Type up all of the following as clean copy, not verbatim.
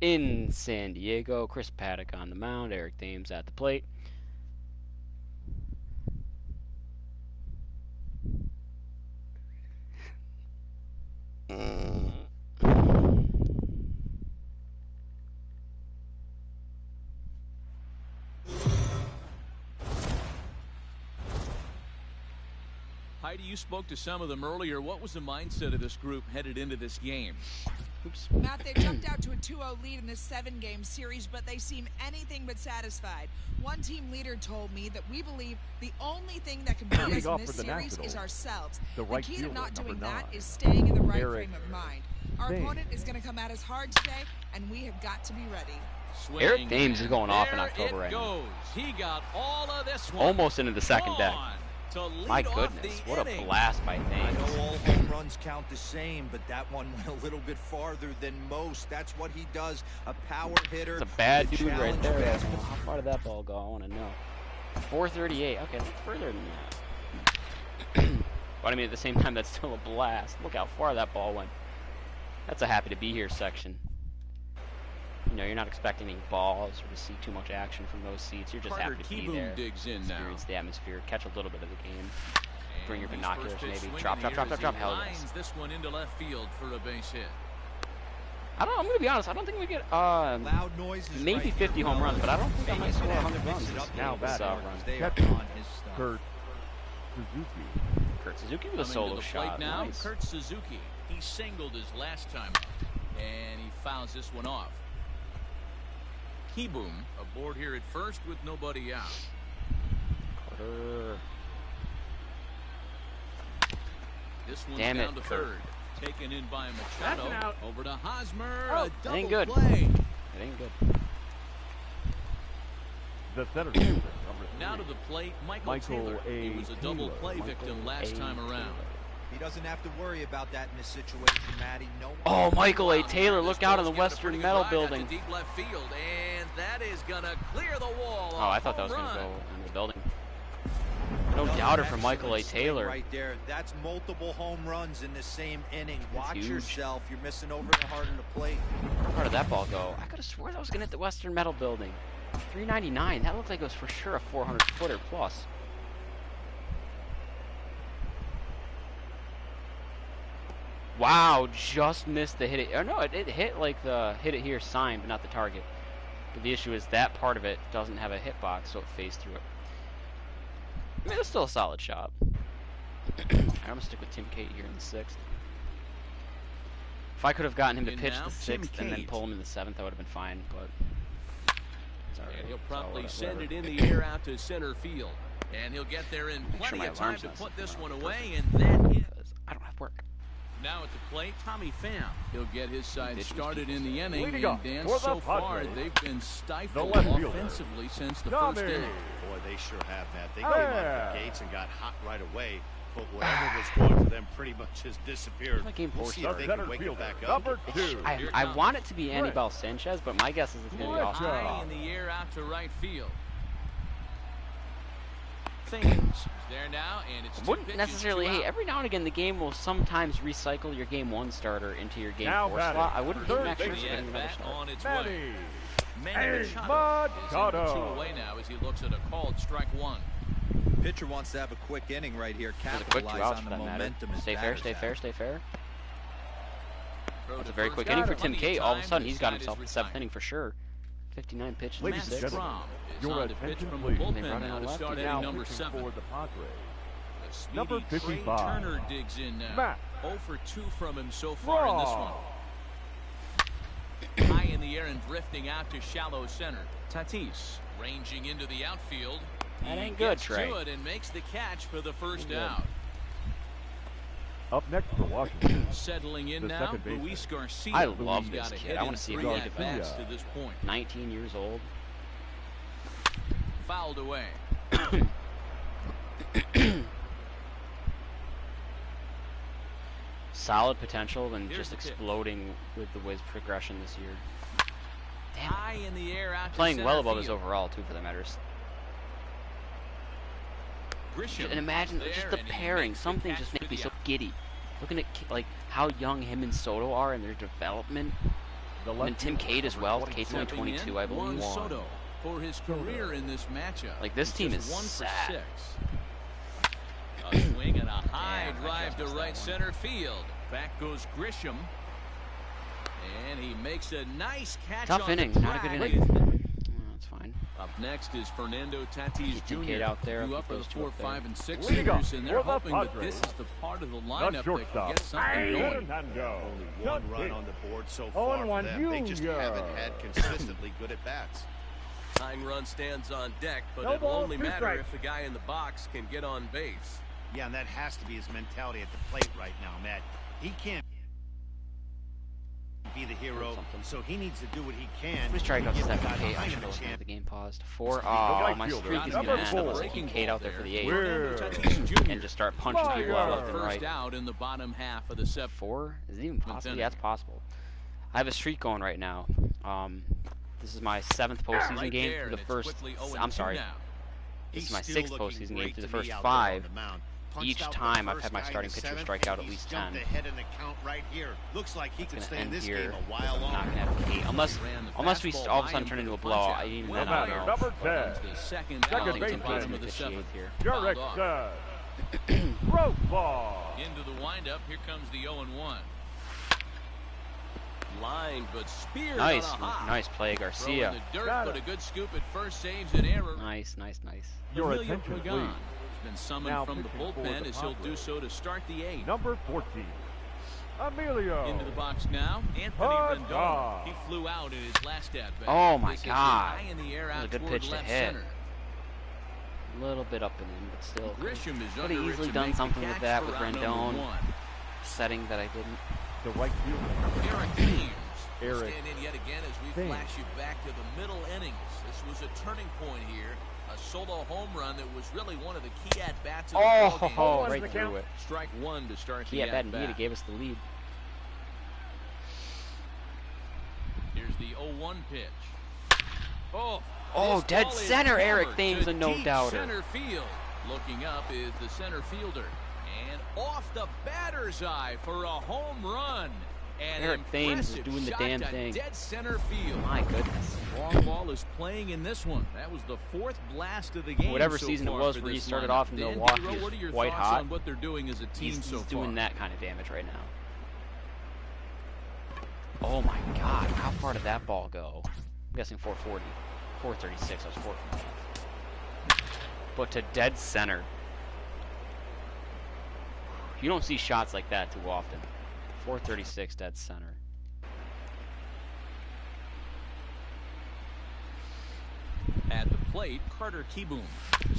in San Diego. Chris Paddock on the mound, Eric Thames at the plate. Heidi, you spoke to some of them earlier. What was the mindset of this group headed into this game? Oops. Matt, they jumped out to a 2-0 lead in this 7-game series, but they seem anything but satisfied. One team leader told me that we believe the only thing that can beat us in this series is ourselves. The key to not doing that is staying in the right frame of mind. Our opponent is going to come at us hard today, and we have got to be ready. Eric Thames is going off in October right now. He got all of this one. Almost into the second deck. My goodness, what a blast by Thames. I know all home runs count the same, but that one went a little bit farther than most. That's what he does, a power hitter. It's a bad dude right there. How far did that ball go? I want to know. 438. Okay, that's further than that. But I mean, at the same time, that's still a blast. Look how far that ball went. That's a happy to be here section. You know, you're not expecting any balls or to see too much action from those seats. You're just happy to be there. Experience the atmosphere, catch a little bit of the game. Bring your binoculars, maybe. Drop. Hell yes. This one into left field for a base hit. I'm gonna be honest. I don't think we get loud noises maybe 50 home runs, but I don't think I might score 100 runs. Now bad Kurt Suzuki with a solo shot. Now, Nice. Kurt Suzuki. He singled his last time up, and he fouls this one off. Keyboom aboard here at first with nobody out. Carter. This one's down to third. Taken in by Machado. Over to Hosmer. A double ain't good. play. It ain't good. The center fielder, Now to the plate, Michael Taylor. He was a double play victim last time around. He doesn't have to worry about that in this situation, Matty. No. Oh, Michael A. Taylor, look out in the Western Metal Building. Deep left field, and that is gonna clear the wall. Oh, I thought that was gonna go in the building. No doubter for Michael A. Taylor. Right there. That's multiple home runs in the same inning. Watch yourself. You're missing over the heart of the plate. Where did that ball go? I could have sworn that was gonna hit the Western Metal Building. 399. That looked like it was for sure a 400-footer plus. Wow, just missed the hit it. Oh no, it hit like the hit it here sign, but not the target. But the issue is that part of it doesn't have a hitbox, so it phased through it. I mean, it's still a solid shot. I'm gonna stick with Tim Cate here in the 6th. If I could have gotten him to pitch the 6th and then pull him in the 7th, I would have been fine. But it's all right. And he'll probably send it in the air out to center field, and he'll get there in plenty of time to put this one away, and that is. I don't have work. Now at the plate, Tommy Pham. He'll get his side started in the inning, and Dan, for the so far Padres. they've been stifled offensively since the first inning. Boy, they sure have, Matt. They came out of the gates and got hot right away, but whatever was going for them pretty much has disappeared. We'll see if they can wake it back up. I want it to be Anibal Sanchez, but my guess is it's going to be Austin. High in the air out to right field. Things there now, and it's wouldn't necessarily. Hey, every now and again, the game will sometimes recycle your Game 1 starter into your Game 4 slot. I wouldn't hate Max Scherzer getting another start. On its way. Manny Machado is 2 away now as he looks at a called strike 1. Pitcher wants to have a quick inning right here. Capitalize on the momentum. Stay fair. That's a very quick inning for Tim Cate. All of a sudden, he's got himself the 7th inning for sure. 59 pitches. Ladies and gentlemen, your attention please. Now pitching for the Padres. Number 55. Turner digs in now. Matt 0 for 2 from him so far in this one. High in the air and drifting out to shallow center. Tatis ranging into the outfield. That ain't good, Trey. To it and makes the catch for the first out. Up next for Washington. Settling in now, Luis Garcia. I love this kid. I want to see him really develop. To this point. 19 years old. Fouled away. Solid potential and just exploding with the whiz progression this year. Damn. High in the air out playing well above his overall too, for that matters. And imagine just the pairing. Something just makes me so giddy. Looking at like how young him and Soto are in their development. And Tim Cade as well. Cade's only 22, I believe. Soto for his career in this matchup. Like, this team is 1 for sad. 6. A swing and a high drive to right center field. Back goes Grisham. And he makes a nice catch. Tough on inning, the not a track. good inning. That's fine. Up next is Fernando Tatis Jr. out there. Due up for the 4, 5, and 6 League hitters, and they're for the hoping that Padres. this is the part of the lineup that can shortstop, get something going. Fernando. Only one run on the board so far for them. They just haven't had consistently good at bats. Tying run stands on deck, but No it'll ball, only 2 matter strikes. if the guy in the box can get on base. Yeah, and that has to be his mentality at the plate right now, Matt. He can't be the hero, so he needs to do what he can. Let's try to go give the second. guy Cade. I behind should him a have chance. the game paused. 4. Oh, my streak is going to end unless I keep Cade out there for the 8th. And just start punching people out left and First right. out in the bottom half of the 7th. 4? Is it even possible? Yeah, it's possible. I have a streak going right now. This is my 7th postseason game through the first. I'm sorry. This is my 6th postseason game through the first 5. Each time I've had my starting pitcher strike out at least 10. Right here. Looks like he could It's stay going in to end this here. game a while I'm not longer. going to have Cade. Unless we all of a sudden turn into a blowout. Even then, I don't know. Number 10. The second I don't out think in it's the bottom impossible of to the pitch 7th. here. Jurek Fouled off. Gross ball. Into the windup. Here comes the 0-1. Line, but speared Nice, on a hop. nice play, Throw in Garcia. the dirt, but a good scoop at first, saves an error. Nice, nice, nice. Your Emilio attention, Pagan please. has been summoned Now from the pitching for bullpen the as he'll do Padres. so to start the 8th. Number 14. Emilio. Into the box now, Anthony Pagan. Rendon. He flew out in his last at bat. Oh my This is God. high in the air That was out a good toward pitch to left hit. center. A little bit up and in, but still. Grisham is Could under have it easily to done make the something with catch that for with out number Rendon. 1. Setting that I didn't. The right fielder. Eric Thames. Eric Stand in yet again as we Thames. flash you back to the middle innings. This was a turning point here. A solo home run that was really one of the key at-bats of the ballgame. Oh, the right count? through it. Strike 1 to start Key the at bat at-bat. indeed. It gave us the lead. Here's the 0-1 pitch. Oh, this dead ball is center, Eric hammered Thames, to a no-doubter. Center field. Looking up is the center fielder. And off the batter's eye for a home run. An Eric Thames is impressive doing the shot damn to thing. Dead center field. My goodness. Long ball is playing in this one. That was the 4th blast of the game. Whatever so season it far was for where he this started lineup. off in Dan Milwaukee Hero, is what are your white thoughts hot. on what they're doing as a team He's so far? doing that kind of damage right now. Oh my God. How far did that ball go? I'm guessing 440. 436. I was 440. But to dead center. You don't see shots like that too often. 436 dead center. At the plate, Carter Kieboom.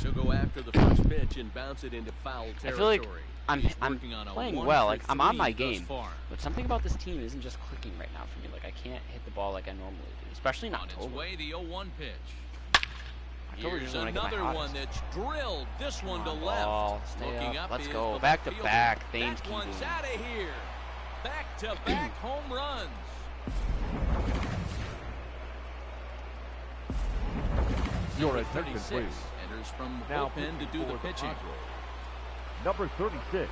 She'll go after the first pitch and bounce it into foul territory. I feel like I'm He's working on a playing 1 well. for Like I'm on 3 my thus game, far. but something about this team isn't just clicking right now for me. Like I can't hit the ball like I normally do, especially in On its October. way, the 0-1 pitch. October's Here's just when I get my another one hottest. that's drilled. This one to Come on, left. ball. Stay Looking up. up Let's is go. the Back to fielder. back. Thames That one's Kieboom. out of here. Back-to-back home runs. Your Number attention, 36 please. enters from the Now bullpen to do for the pitching. Padres. Number 36.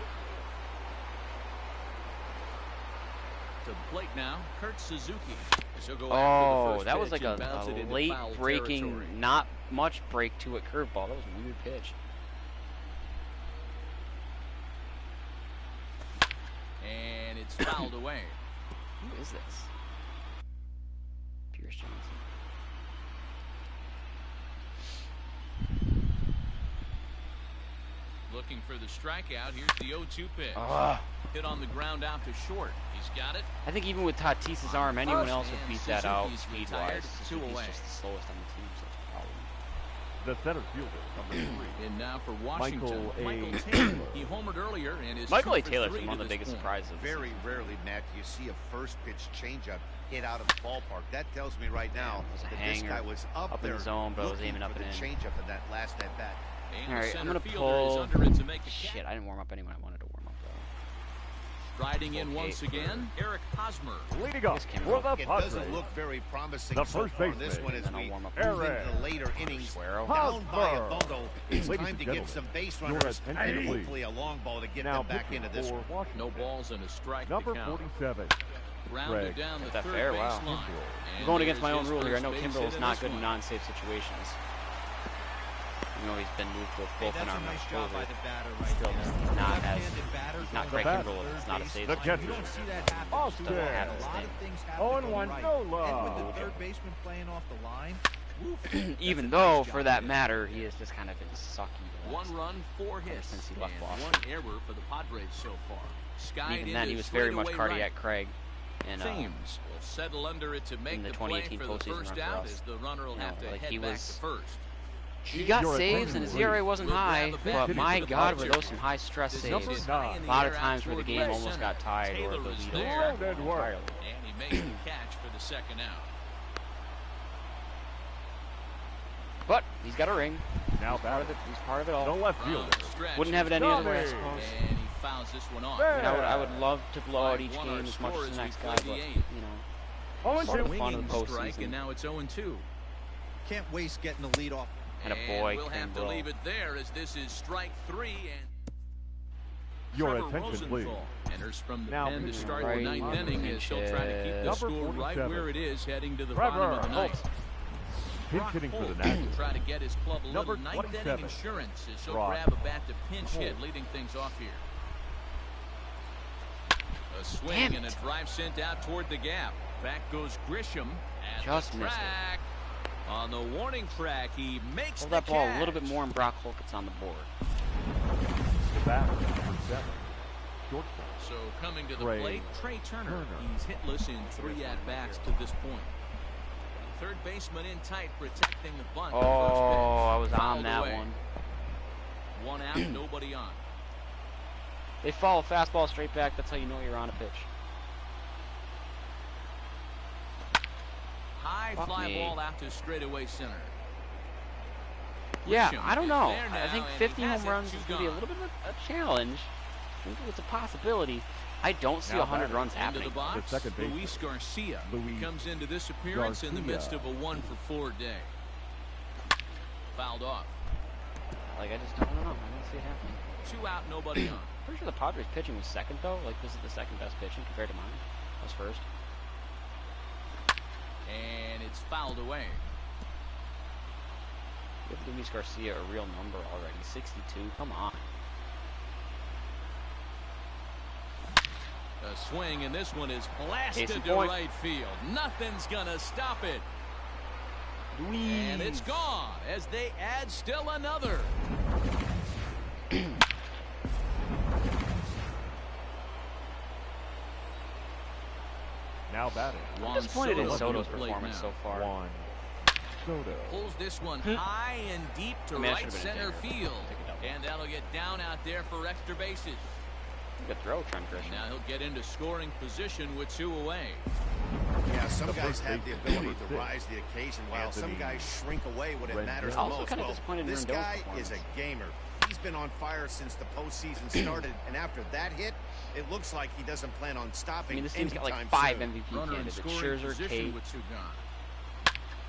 To the plate now, Kurt Suzuki. She'll go after the Oh, first that was pitch like and bounce it a into late foul breaking, territory. not much break to it curveball. That was a weird pitch. And it's fouled away. Who is this? Pierce Johnson. Looking for the strikeout. Here's the 0-2 pitch. Ah. Hit on the ground out to short. He's got it. I think even with Tatis's arm, anyone else would And beat that out Suzuki's speed-wise. retired, 2 Suzuki's away. just the slowest on the team, so it's a problem. The center fielder, number 3. And now for Washington, Michael A. Taylor. He homered earlier and is Michael A. 2 for Taylor's 3 one of to the this biggest point. surprises. of the Very season. rarely, Matt, do you see a first pitch changeup hit out of the ballpark. That tells me right now It was a that this hanger guy was up in there the zone, but it was looking aiming up for and the in. changeup in that last at bat. And All the right, I'm center gonna fielder is pull. under it to make a Shit, catch. I didn't warm up any when I wanted to warm up though. Riding in Okay. once again, Eric Hosmer. Leading up This came for up. the It Padres. doesn't look very promising The so first far in this baseman. one as And then we I'll warm up. move Eric into the later innings. Suero. Down by a Hosmer. bundle. It's Ladies time and to gentlemen, get some base your runners attention, and please. hopefully a long ball to get Now them back pitching into this for one. Washington. No balls and a strike Number to count. 47. Grounded down the third fair? Wow. baseline. I'm going against my own rule here. I know Kimbrel is not good in non-safe situations. You know, he's been moved to a bullpen arm. Nice job by the batter right Still, there. he's not Craig Kimbrel. It's not a safe situation. You don't see that happen. A lot of things happen to go right. And with the third baseman playing off the line, even though, for that matter, he has just kind of been sucky. 1 run, 4 hits, since he left and Boston. 1 error for the Padres so far. Even then, he was very much cardiac Craig. And Thames will settle under it to make the play for the first out as the runner will have to head back to first. He got saves and his ERA wasn't high, but my God, were those some high-stress saves. A lot of times where the game almost got tied or the lead entirely. And he makes the catch for the second out. But he's got a ring. Now he's part of it all. No left fielder. Wouldn't have it any other way, I suppose. And he fouls this one off. I would love to blow out each game as much as the next guy, but you know, part of the fun of the postseason. And now it's 0-2. can't waste getting the lead off. And a boy, we'll have to leave it there as this is strike 3. And your Trevor attention, please. Enters from the Now pen to start right the 9th inning as he'll try to keep the score right where it is heading to the bottom of the ninth. Pinch hitting for the Nationals. Try to get his club a little Number 9th inning 27. insurance as he'll grab a bat to pinch hit, leading things off here. A swing and a drive sent out toward the gap. Back goes Grisham at Just the track. On the warning track, he makes hold the that ball catch. a little bit more, and Brock Holt gets on the board. The batter, number 7. Shortstop. So coming to the plate, Trey Turner. He's hitless in 3 at-bats to this point. Third baseman in tight, protecting the bunt. Oh, I was on that one. 1 out, nobody on. They follow fastball straight back. That's how you know you're on a pitch. High fly ball out to straightaway center. Yeah, Grisham I don't know. is there I think now, and 50 he has home it. runs is He's going to be a gone. little bit of a challenge. I think it's a possibility. I don't see Now 100 runs Into happening. the box, The second baseman. Luis Garcia Luis comes into this appearance in the midst of a 1-for-4 day. Fouled off. Like, I just don't know. I don't see it happening. 2 out, nobody on. Pretty sure the Padres pitching was second, though. Like, this is the second best pitching compared to mine. I was first. And it's fouled away. Give Luis Garcia a real number already. 62. Come on. A swing, and this one is blasted Case in to point. right field. Nothing's gonna stop it. Luis. And it's gone as they add still another. Now batting. I'm disappointed in Soto Soto's to the plate performance now. so far. Juan Soto. Pulls this one high and deep to I mean, that right should've been a center dinger. field. Take it out. And that'll get down out there for extra bases. Good throw, Trent Grisham. Now he'll get into scoring position with 2 away. Yeah, some The guys first have the baseman, ability number to 6. rise the occasion, while some Anthony guys shrink away when it Rendon. matters the Also most. kind of Well, disappointed in this Rendon's guy performance. is a gamer. He's been on fire since the postseason started, and after that hit, it looks like he doesn't plan on I stopping mean, this team's got like anytime 5 soon. MVP Runner in candidates. scoring Scherzer, position Kate, with 2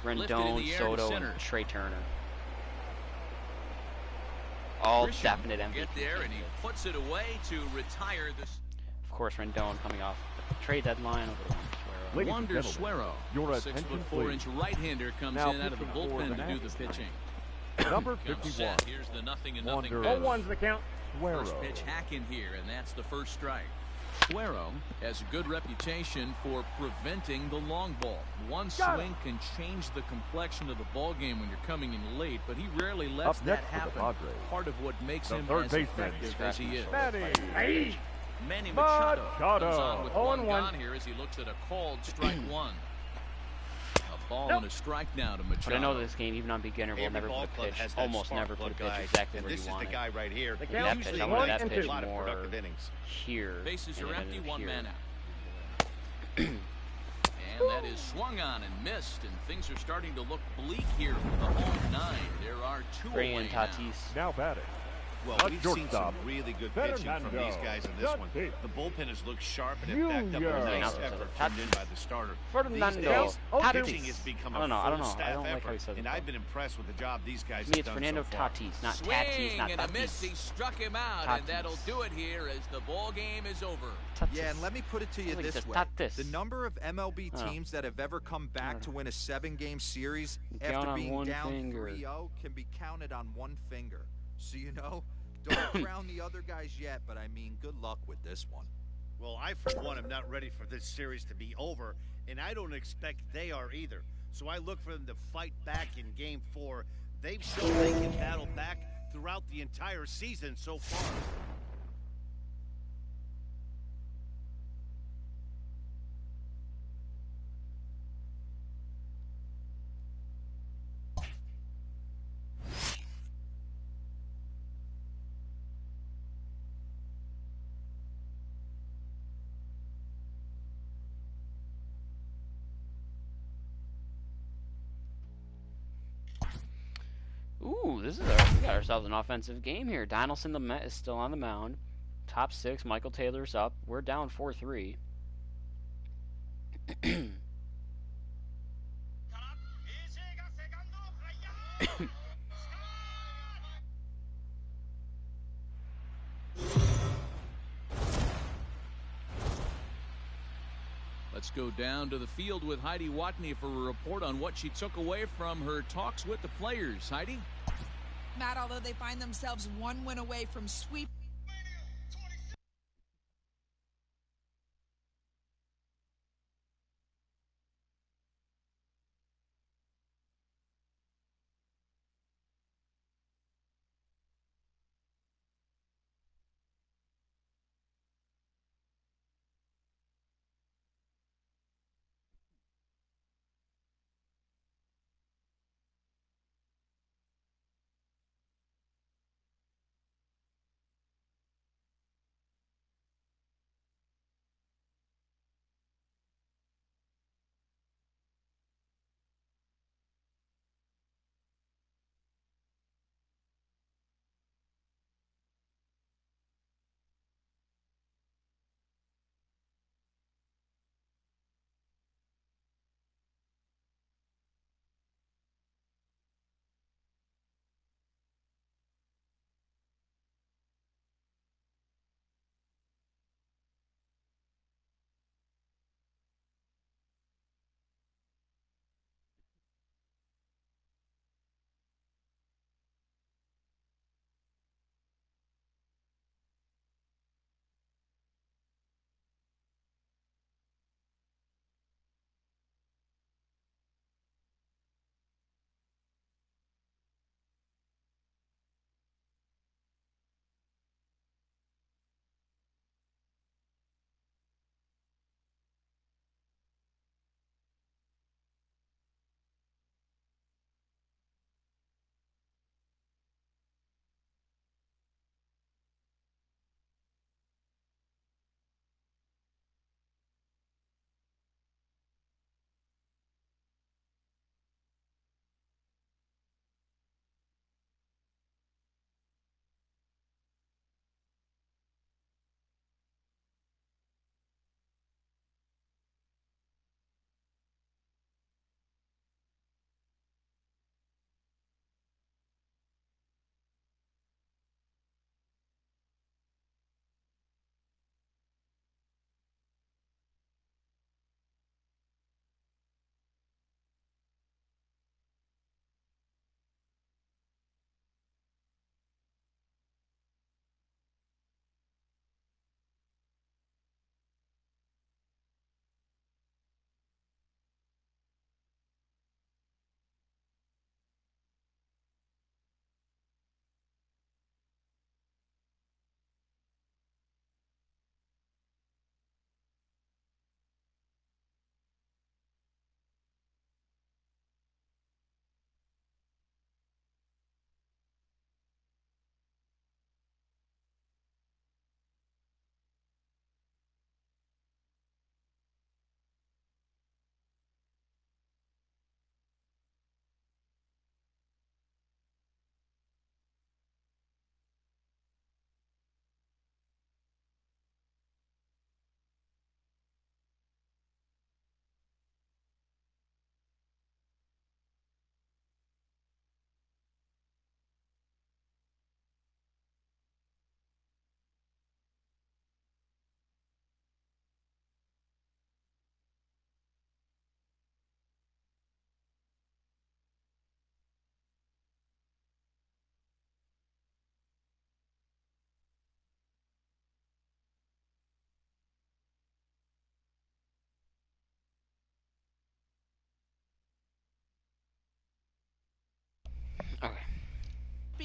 gone. Lifted in Rendon, the air to Soto, center. and Trey Turner. All Grisham definite will MVP get there, and he candidates. puts it away to retire this. Of course, Rendon coming off the trade deadline over the one. Ladies and Wander gentlemen, Suero, your 6'4" right-hander, comes Now in out of the pitching for bullpen the to do the Nationals. pitching. Number Comes 51. set. Here's the 0-0 Wander. pitch. 0-1's the count. First Suero. pitch hack in here, and that's the first strike. Suero has a good reputation for preventing the long ball. One swing can change the complexion of the ball game when you're coming in late, but he rarely lets Up that next for the happen. Padres. Part of what makes The him third as baseman. effective as he is. Manny. Manny Machado Machado. comes on with 0-1. one gone here as he looks at a called strike 1. A ball and a strike now to Machado. But I know this game, even on beginner, will Every never ball put a club pitch, has that almost spark never put a plug pitch guy, exactly and where this you is want the it. guy right here. That Usually pitch, I he wanted that has pitch a lot of more productive innings. here. Bases than are it empty, ended 1 here. man out. And that is swung on and missed, and things are starting to look bleak here for the home 9. There are 2 Bring away in now. Tatis. Now batting. Well, we've seen some really good pitching from these guys in this one. The bullpen has looked sharp and it backed up a nice effort turned in by the starter. These days, pitching has become a full staff effort, and I've been impressed with the job these guys have done Fernando so far. Tatis, not Swing Tatis, not and Tatis. a miss. He struck him out, and that'll do it here as the ball game is over. Tatis. Yeah, and let me put it to you this way. The number of MLB teams that have ever come back to win a 7-game series after being down 3-0 can be counted on one finger. So, you know, don't crown the other guys yet, but I mean, good luck with this one. Well, I, for one, am not ready for this series to be over, and I don't expect they are either. So I look for them to fight back in Game 4. They've shown they can battle back throughout the entire season so far. Ooh, we got ourselves an offensive game here. Donaldson is still on the mound. Top 6, Michael Taylor's up. We're down 4-3. Let's go down to the field with Heidi Watney for a report on what she took away from her talks with the players. Heidi? Matt, although they find themselves one win away from sweep.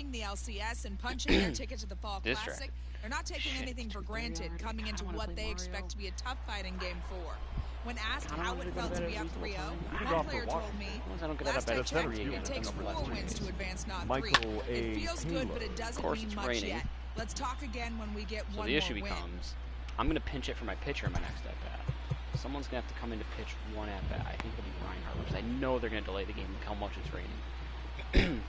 playing the LCS and punching their ticket to the Fall Classic, they're not taking anything for granted coming into what they expect to be a tough fighting game 4. When asked how it felt to be up 3-0, one player told me, last I checked, it takes 4 wins to advance, not 3. It feels good, but it doesn't mean much yet. Let's talk again when we get one more win. So the issue becomes, I'm going to pinch it for my pitcher in my next at-bat. Someone's going to have to come in to pitch one at-bat. I think it'll be Ryan Harper, because I know they're going to delay the game with how much it's raining.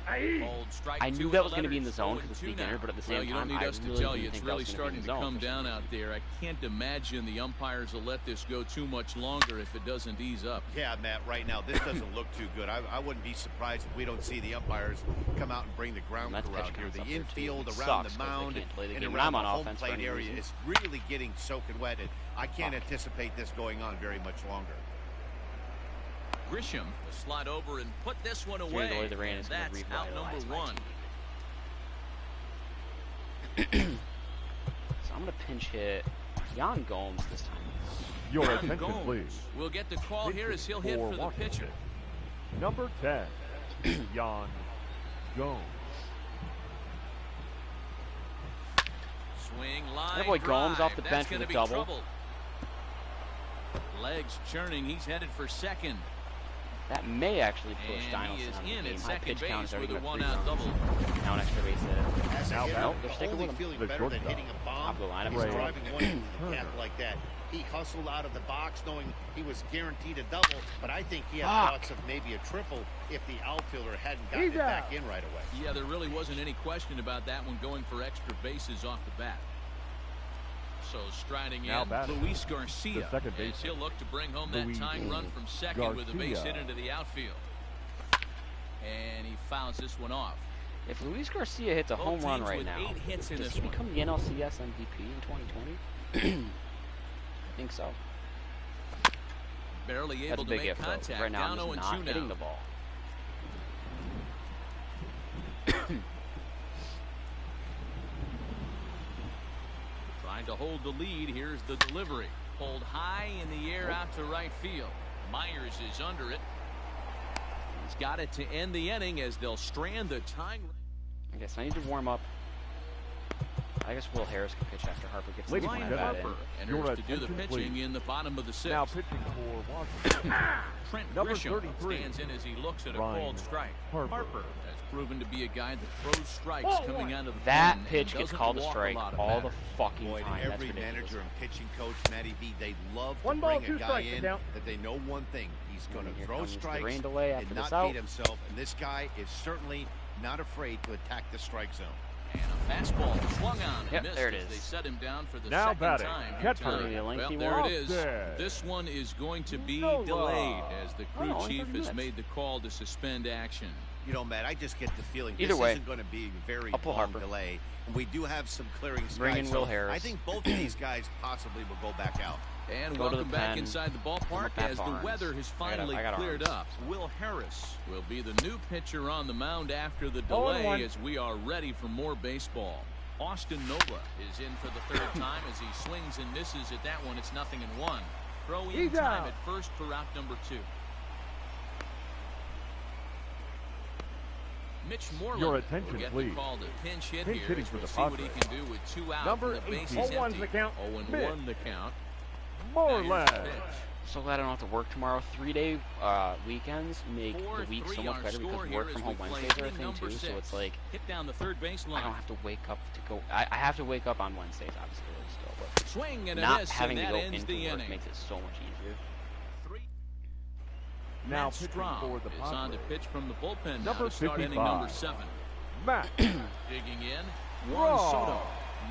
I knew that was going to be in the zone because it's the beginner, but at the same time, I really didn't think that was going to be in the zone. Come down out there. I can't imagine the umpires will let this go too much longer if it doesn't ease up. Yeah, Matt, right now, this doesn't look too good. I wouldn't be surprised if we don't see the umpires come out and bring the ground crew out here. The infield, around the mound, and around the home plate area is really getting soaking wet. And I can't anticipate this going on very much longer. Grisham will slide over and put this one away. The rain is that's out number 1. So I'm going to pinch hit Yan Gomes this time. Your attention, please. We'll get the call here as he'll hit for the pitcher. Number 10, Yan Gomes. Swing line. That boy Gomes off the bench with a double. Trouble. Legs churning. He's headed for second. That may actually push Dinelson out of the game. High pitch count is already got 3 runs. Now an extra base hit. Now they're sticking with him. Feeling better than hitting a bomb. He's driving one into the cap like that. He hustled out of the box knowing he was guaranteed a double, but I think he had thoughts of maybe a triple if the outfielder hadn't gotten it back in right away. Yeah, there really wasn't any question about that one, going for extra bases off the bat. So striding in, Luis Garcia, as he'll look to bring home that tying run from second with a base hit into the outfield. And he fouls this one off. If Luis Garcia hits a home run right now, does he become the NLCS MVP in 2020? I think so. Barely able to make contact. Right now, I'm just not hitting the ball. Trying to hold the lead. Here's the delivery. Pulled high in the air out to right field. Myers is under it. He's got it to end the inning as they'll strand the tying. I guess I need to warm up. I guess Will Harris can pitch after Harper gets the one at bat in. Enters to do the pitching in the bottom of the 6th. Now pitching for Washington. Trent Grisham stands in as he looks at a called strike. Harper has proven to be a guy that throws strikes coming out of the that pitch gets called a strike all the fucking time. Every manager and pitching coach, Matty V, they love to bring a guy in that they know one thing. He's going to throw strikes and not beat himself. And this guy is certainly not afraid to attack the strike zone. And a fastball swung on. Yep, missed there it as is. They set him down for the now second batting. time. Well, there it is. This one is going to be delayed as the crew chief has made the call to suspend action. You know, Matt, I just get the feeling this isn't going to be a very long delay. And we do have some clearing skies. Bring in Will Harris. I think both of these guys possibly will go back out. And welcome back inside the ballpark as the weather has finally cleared up. Will Harris will be the new pitcher on the mound after the delay as we are ready for more baseball. Austin Nova is in for the 3rd time as he swings and misses at that one. It's 0-1. Throw in time at first for out number 2. Mitch Moreland Your attention, will get please. the call to pinch hit Pinch here. For we'll the see what he can do with 2 out. Number the base 18. is empty. The count. 0-1 the count. Moreland. So glad I don't have to work tomorrow. 3-day weekends make the week so much better because work from home Wednesdays are a thing too. So it's like hit down the third base line. I don't have to wake up to go. I have to wake up on Wednesdays, obviously, still, but swing and not miss, having and to go ends into the work inning. makes it so much easier. Now Matt Strahm for the is on to pitch from the bullpen now number to start 55. inning number 7. Matt digging in. Juan Soto.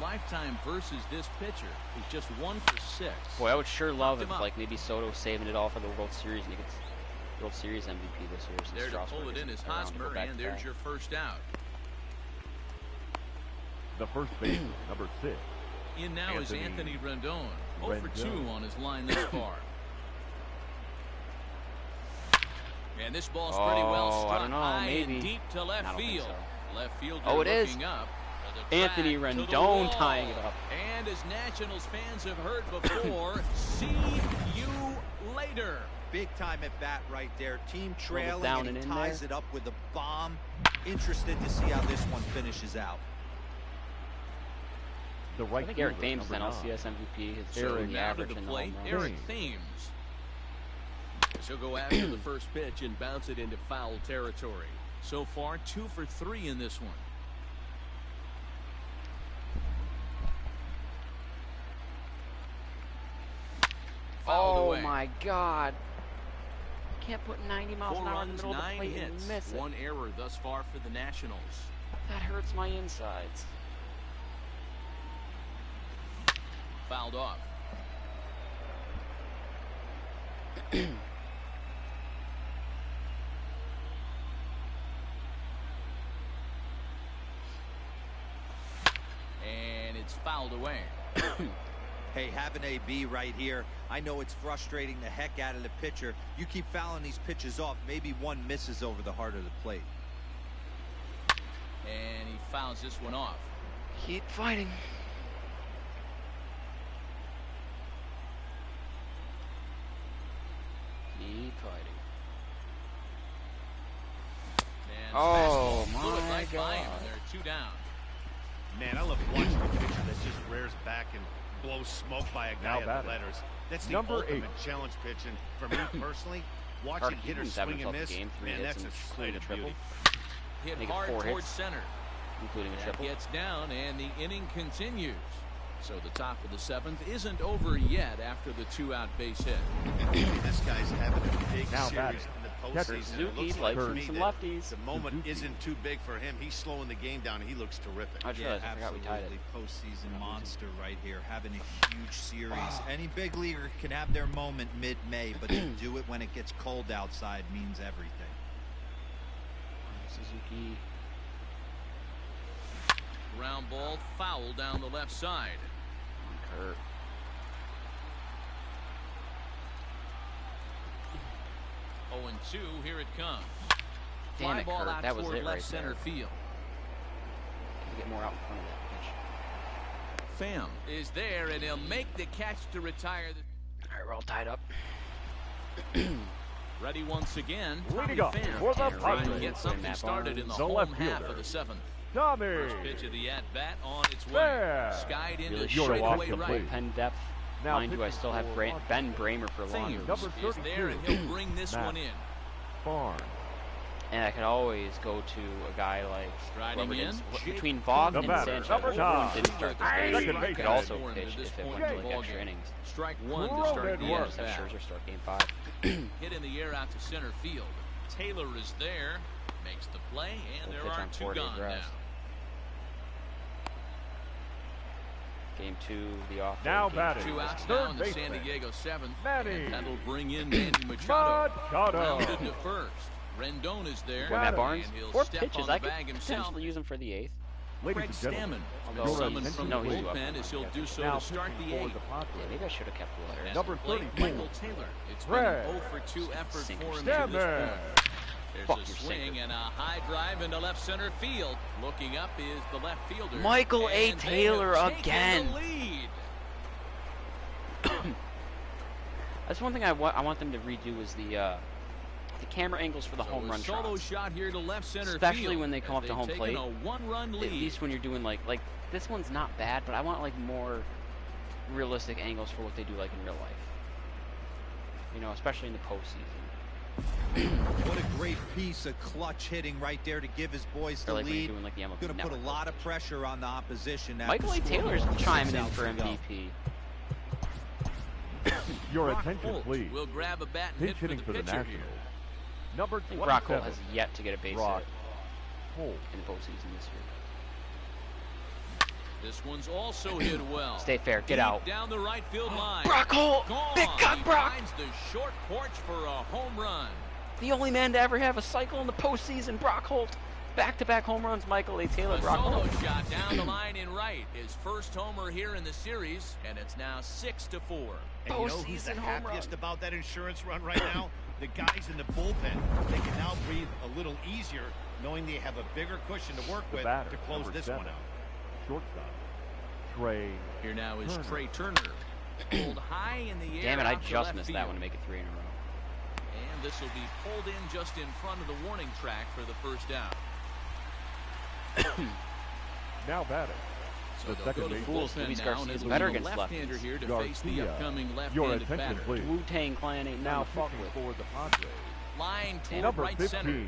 Lifetime versus this pitcher. He's just 1 for 6. Boy, I would sure love if like maybe Soto's saving it all for the World Series and he gets World Series MVP this year. There to pull it in is Hosmer, and there's your first out. The first baseman, number 6. In now is Anthony Rendon. 0 for 2 on his line this far. And this ball's pretty well struck. I don't know, high maybe. And deep to left field. So. Left fielder it is. up. Anthony Rendon tying it up. And as Nationals fans have heard before, see you Slater. Big time at bat right there. Team trailing, and he ties it up with a bomb. Interested to see how this one finishes out. I think Eric Thames is an LCS MVP. His certainly average in the home run. Eric Thames. He'll go after the first pitch and bounce it into foul territory. So far, 2 for 3 in this one. Oh my God. Can't put 90 miles an hour in the middle of the plate and miss it. 1 error thus far for the Nationals. That hurts my insides. Fouled off. And it's fouled away. Hey, have an AB right here. I know it's frustrating the heck out of the pitcher. You keep fouling these pitches off, maybe one misses over the heart of the plate. And he fouls this one off. Keep fighting. Keep fighting. And oh my God. They're 2 down. Man, I love watching a pitcher that just rears back and blows smoke by a guy at the letters. That's the ultimate challenge pitch, and for me personally, watching hitters swing and miss, man, that's a sight of beauty. Hit hard towards center, including a triple. Gets down, and the inning continues. So the top of the 7th isn't over yet after the 2-out base hit. This guy's having a big series in the postseason. It looks like to me some lefties. The moment isn't too big for him. He's slowing the game down. He looks terrific. Absolutely. Postseason monster right here, having a huge series. Any big leaguer can have their moment mid-May, but to do it when it gets cold outside means everything. Suzuki. Ground ball foul down the left side. Hurt. Oh, and 2, here it comes. Damn it, ball Kurt. out That was toward it left right center there. field. Can get more out in front of that pitch. Pham is there, and he'll make the catch to retire. All right, we're all tied up. Ready once again. Leading up for the Padres. Get something started in the home half of the 7th. Tommy. First pitch of the at-bat on its way. Skied into Really straightaway the right. bullpen depth. Now Mind you, I still have Ben Bramer for longer. Number 32 is there, and he'll bring this one in. Barnes. And I could always go to a guy like Striding in. Between Vaughn and Sanchez. Everyone didn't start this game. Second He could also pitch if it went to like extra innings. Strike 1 to start the Just have Scherzer start game 5. Hit in the air out to center field. Taylor is there, makes the play, and there are 2 gone now. Game 2, the off. Now batting. 2 outs now in the San Diego 7th. Manny. And that'll bring in Manny Machado. Rounded to first. Rendon is there. Matt Barnes, and he'll 4 step pitches. on the I could bag himself. potentially use him for the 8th. Craig Stammen Although summoned from the he's bullpen as he'll do so now to start the 8th. Yeah, maybe I should have kept Willer. Number 34. Michael Taylor. It's been an 0 for 2 effort for him to this point. There's a swing and a high drive into left center field. Looking up is the left fielder. Michael A. Taylor again. That's one thing I want them to redo is the camera angles for the home run solo shots. Shot here to left center especially field when they come up to home plate. A 1-run lead. At least when you're doing like this one's not bad, but I want like more realistic angles for what they do like in real life. You know, especially in the postseason. What a great piece of clutch hitting right there to give his boys the lead. Doing, like, the MLB going to put a lot of pressure on the opposition. Michael A. Taylor's chiming in for MVP. Your attention, please. We'll grab a bat and Pitch hit hitting for the Nationals. here. Number 27. Brock Holt has yet to get a base hit Holt. in the postseason this year. This one's also hit well. Stay fair. Get Deep out. Down the right field line. Brock Holt. Gone. Big cut, Brock. Finds the short porch for a home run. The only man to ever have a cycle in the postseason, Brock Holt. Back-to-back home runs, Michael A. Taylor, Brock Holt. Solo shot down the line in right. His first homer here in the series, and it's now 6-4. And you know who's the happiest about that insurance run right now? The guys in the bullpen. They can now breathe a little easier, knowing they have a bigger cushion to work with to close this one out. Shortstop, Trey. Here now is Turner. Trey Turner. Pulled high in the air. Damn it, I just missed that one to make it 3 in a row. And this will be pulled in just in front of the warning track for the first down. Now batting. So the second Fools, Luis Garcia is better against left-handers here to face the upcoming left-handed batter. Wu-Tang Clan ain't now fuck with. For the Padres. Line toward Number right 15. center.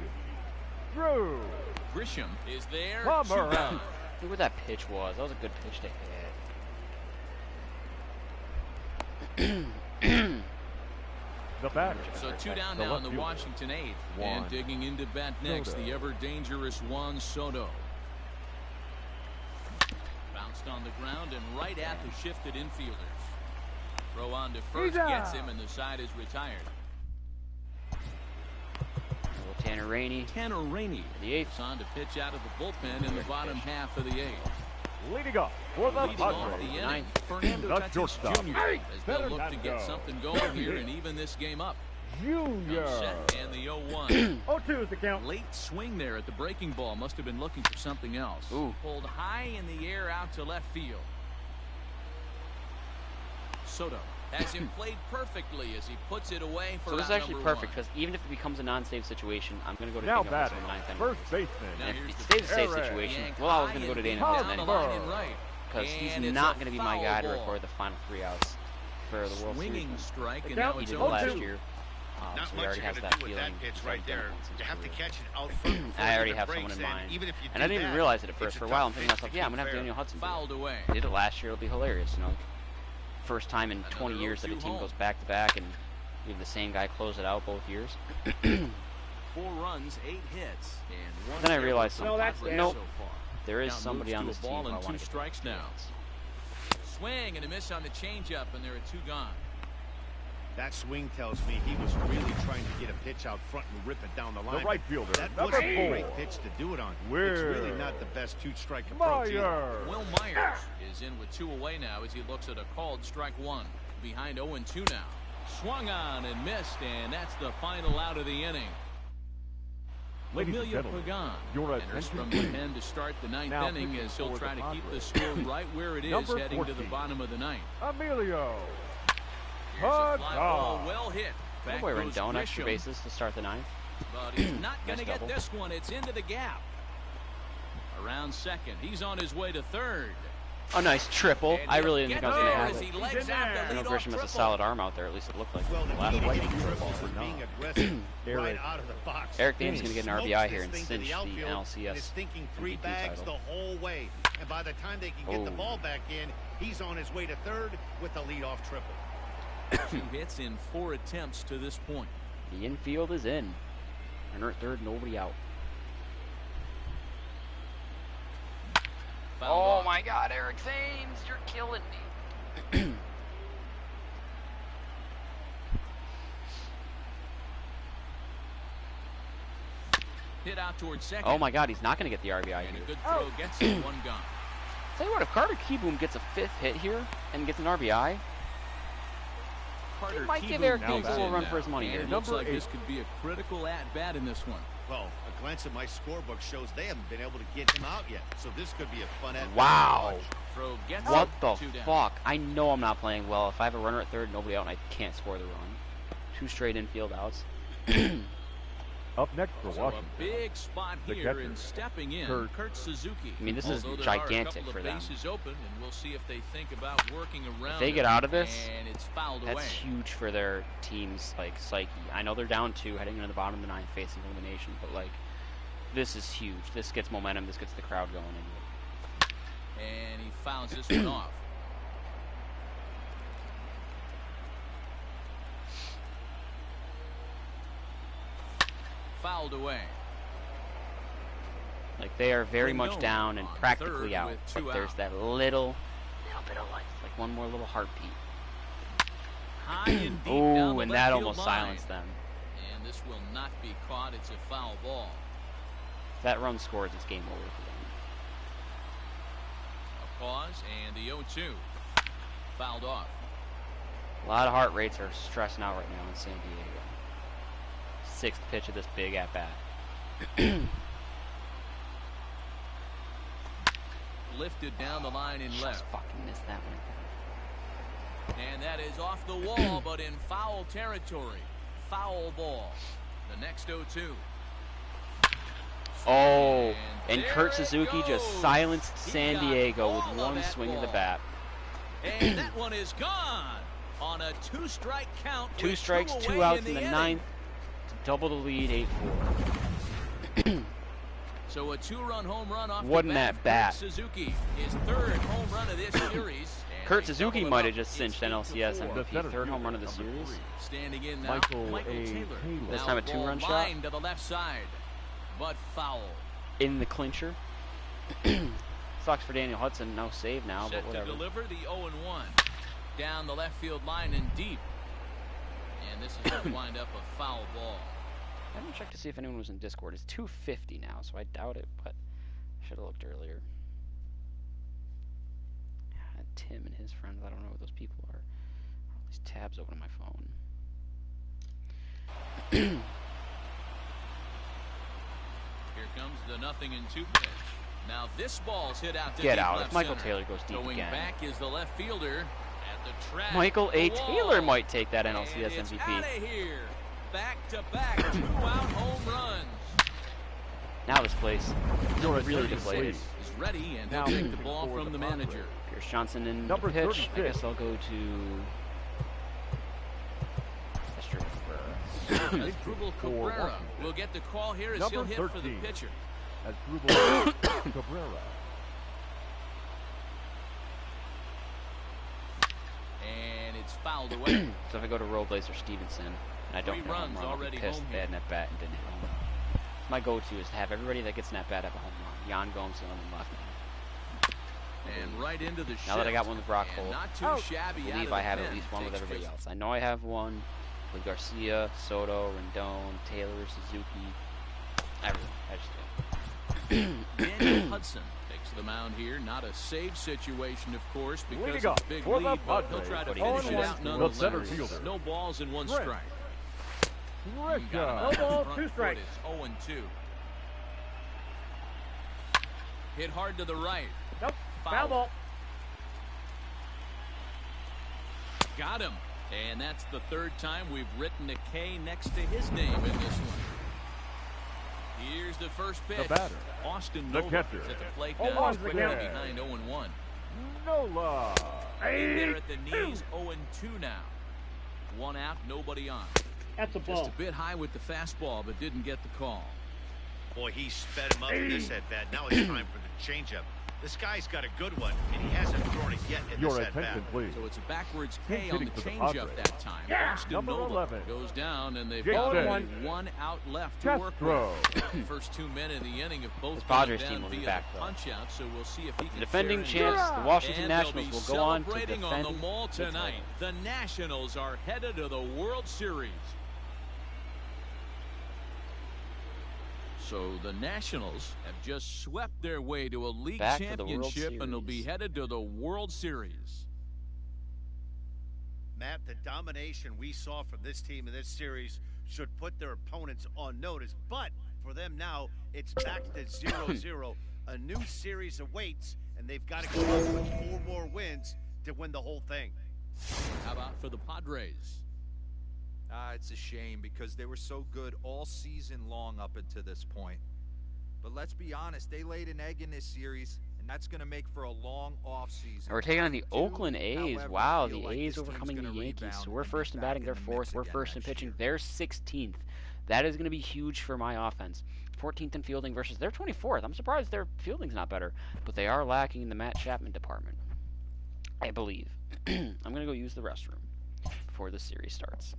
Drew. Grisham is there. Plummer. Look where that pitch was. That was a good pitch to hit. The batter. So 2 down now in the Washington 8th. And digging into bat next, the ever-dangerous Juan Soto. Bounced on the ground and right at the shifted infielders. Throw on to first, gets him, and the side is retired. Tanner Rainey. The 8th on to pitch out of the bullpen in the bottom half of the 8th. Leading up for the Padres. Fernando The Tatis shortstop. Jr. as they'll look to get something going here and even this game up. Junior. Set and the 0-1. 0-2 is the count. Late swing there at the breaking ball. Must have been looking for something else. Ooh. Pulled high in the air out to left field. Soto has him played perfectly as he puts it away for So this is actually perfect because even if it becomes a non-save situation, I'm going to go to now Daniel batting. in the 9th inning. First baseman. And if it stays a safe situation, well, I was going to go to Daniel in the 9th inning. Because he's not going to be my guy to record the final 3 outs for the World Series. Strike, and now he did it last year. Not so much already you're has going that to do with feeling. that pitch right there. You have to catch it out front. I already have someone in mind. And I didn't even realize it at first. For a while, I'm thinking to myself, yeah, I'm going to have Daniel Hudson. Fouled away. I did it last year. It'll be hilarious, you know. First time in 20 years that a team goes back-to-back and we have the same guy close it out both years. 4 runs, 8 hits, and 1. Then I realized something. Nope. So far. There is somebody on this team who I want to 2 strikes now. Swing and a miss on the changeup, and there are 2 gone. That swing tells me he was really trying to get a pitch out front and rip it down the line. The right fielder. That was a great pitch to do it on. It's really not the best 2-strike approach. Will Myers is in with 2 away now as he looks at a called strike 1. Behind 0-2 now. Swung on and missed, and that's the final out of the inning. Emilio Pagan enters from the pen to start the 9th inning as he'll try to keep the score right where it is heading to the bottom of the 9th. Emilio. Here's a fly ball well hit. Back boy Rendon, extra bases to start the 9th. But he's not going to get this one. It's into the gap. Around second. He's on his way to third. A nice triple. I really didn't think I was going to have it. I know Grisham has a solid arm out there. At least it looked like. Well, Last right being aggressive right out of the box. Eric Dane's going to get an RBI here and cinch the NLCS. Is thinking 3 bags the whole way. And by the time they can get the ball back in, he's on his way to third with the leadoff triple. 2 hits in 4 attempts to this point. The infield is in. Runner at third, nobody out. Oh my God, Eric Thames, you're killing me. Hit out towards second. Oh my God, he's not going to get the RBI and here. A good throw gets him 1 gone. Tell you what, if Carter Kieboom gets a 5th hit here and gets an RBI, he might give Eric Thames a little run for his money here. It looks like this could be a critical at-bat in this one. Well, a glance at my scorebook shows they haven't been able to get him out yet, so this could be a fun at-bat. Wow. Throw gets what the fuck? I know I'm not playing well. If I have a runner at third, nobody out, and I can't score the run. 2 straight infield outs. Up next for Washington. A big spot here and stepping in, Kurt Suzuki. I mean, this is gigantic for them. Open, and we'll see if they think about working around if they get out of this, and it's fouled that's away. huge for their team's psyche. I know they're down 2 heading into the bottom of the 9th facing elimination, but this is huge. This gets momentum. This gets the crowd going into it. And he fouls this one off. Fouled away. They are very much down and practically out, but there's that little bit of life, one more little heartbeat. High and deep oh, and that almost silenced them. And this will not be caught. It's a foul ball. If that run scores, it's game over for them. A pause and the 0-2. Fouled off. A lot of heart rates are stressing out right now in San Diego. 6th pitch of this big at-bat. Lifted down the line in left. Just fucking missed that one. And that is off the wall, but in foul territory. Foul ball. The next 0-2. Oh, and Kurt Suzuki just silenced San Diego with one swing of the bat. And that one is gone on a 2-strike count. 2 strikes, 2 outs in the ninth to double the lead, 8-4. So a 2-run home run off Wasn't that bat? Suzuki, his 3rd home run of this series. Kurt Suzuki might have just cinched NLCS MVP. 3rd home run of the series. Standing in now, Michael Taylor. This time a 2-run shot. To the left side, but foul. In the clincher. Sucks for Daniel Hudson. No save now, but whatever. To deliver the 0-1 down the left field line and deep. And this is going to wind up a foul ball. I haven't checked to see if anyone was in Discord. It's 2:50 now, so I doubt it, but I should have looked earlier. I had Tim and his friends. I don't know what those people are. All these tabs open on my phone. Here comes the 0-2 pitch. Now this ball's hit out to Get out. Left if Michael center. Taylor goes deep Going again. back is the left fielder at the track. Michael A. The Taylor wall. might take that NLCS And it's MVP. outta here. Back-to-back 2-out home runs. Now this place is really deflated. Is ready and he'll take the ball from the manager. Pierce Johnson in the Number pitch. 36. I guess I'll go to Mr. Asdrubal Cabrera will get the call here as he'll hit for the pitcher. Asdrubal Cabrera. And it's fouled away. So if I go to Robles or Stevenson, and I don't hit a home run, I'll be pissed if they had an at-bat and didn't hit a home run. My go-to is to have everybody that gets an at-bat have a home run. Jan Gomes on the left. And right into the Now that I got one with Brock Holt, not too shabby I believe I have at least one with everybody else. I know I have one with Garcia, Soto, Rendon, Taylor, Suzuki, everyone. I just do. Daniel Hudson takes the mound here. Not a save situation, of course, because of the big for the lead, but he'll Padres. try to But he finish didn't it shoot. out The nonetheless. center fielder. No balls and 1 Rick. strike. Rick. Got him No out ball, in front 2 foot. strikes. It's 0-2. Hit hard to the right. Nope. Foul. Foul ball. Got him. And that's the 3rd time we've written a K next to his name in this one. Here's the first pitch. The batter. Austin The Nola catcher. is at the plate Oh, now, once quickly again. behind 0-1. Nola. In there at the knees, 0-2 now. 1 out, nobody on. That's a ball. Just a bit high with the fastball, but didn't get the call. Boy, he sped him up in this at-bat. Now it's time for the changeup. This guy's got a good one, and he hasn't thrown it yet in Your this at-bat. attention, please. So it's a backwards He's K on the hitting for the changeup Padres. that time. Yeah. Austin Number Nola 11. goes down, and they've Jake got Day. only 1 out left to Test work throw. with. First 2 men in the inning of both This Padres gone team down will be via back, the though. punch-out, so we'll see if he can The defending share any- champs, the Washington And they'll Nationals, be will go on to celebrating defend on the mall the tonight. title. The Nationals are headed to the World Series. So the Nationals have just swept their way to a league Back to the World championship and they'll be Series. headed to the World Series. Matt, the domination we saw from this team in this series should put their opponents on notice. But for them now, it's back to 0-0. A new series awaits, and they've got to come up with 4 more wins to win the whole thing. How about for the Padres? It's a shame because they were so good all season long up until this point. But let's be honest, they laid an egg in this series, and that's going to make for a long off season. We're taking on the Oakland A's. However, Wow, I feel the like A's this team's overcoming the gonna Yankees. rebound So we're and first get in back batting, in they're the fourth. mix We're again first in next pitching, year. they're 16th. That is going to be huge for my offense. 14th in fielding versus they're 24th. I'm surprised their fielding's not better, but they are lacking in the Matt Chapman department, I believe. I'm going to go use the restroom before the series starts.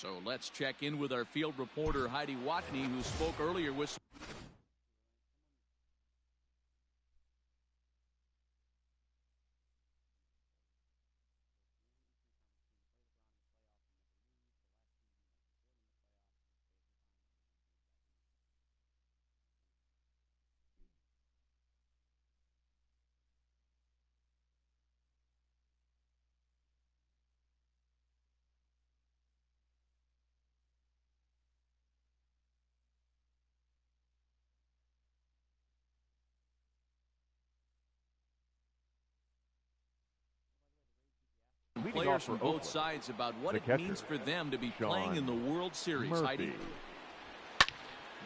So let's check in with our field reporter Heidi Watney, who spoke earlier with. Players from both sides about what it means for them to be playing in the World Series. Heidi.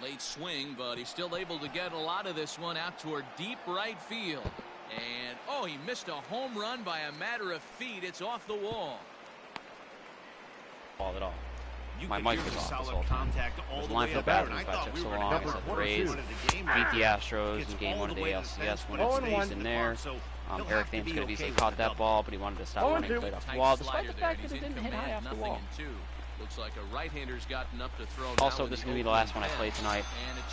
Late swing, but he's still able to get a lot of this one out toward deep right field. And, oh, he missed a home run by a matter of feet. It's off the wall. Ball at all. My mic was off this whole time. I was line for the batteries, but I took so long. I said the Rays beat the Astros in Game 1 of the ALCS when it stays in there. Eric Thames could have easily caught that ball, but he wanted to stop running and play it off the wall, despite the fact that it didn't hit high off the wall. Looks like a right-hander's got enough to throw. Also, this is going to be the last one I play tonight.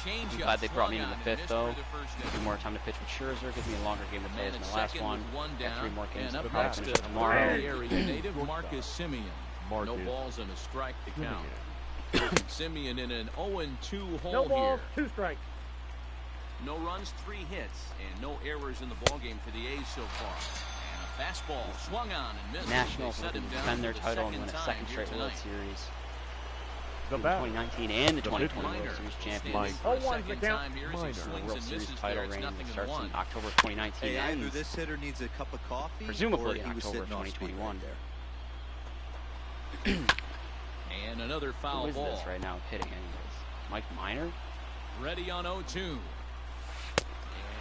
I'm glad they brought me into the fifth, though. Give me more time to pitch with Scherzer. Give me a longer game to play as my last one. Got 3 more games to play tomorrow. Native Marcus Semien. No balls and a strike to count. Semien in an 0-2 hole no ball, here. 2 strikes. No runs, 3 hits, and no errors in the ballgame for the A's so far. And a fastball swung on and missed. Nationals will defend their title and win a second straight World Series. The 2019 and the 2020 World Series champions. For a second time here as he swings World Series title reign that starts in October 2019. Hey, either this hitter needs a cup of coffee, presumably in October 2021. And another foul Who is ball. This right now hitting anyways? Mike Minor? Ready on 0-2. And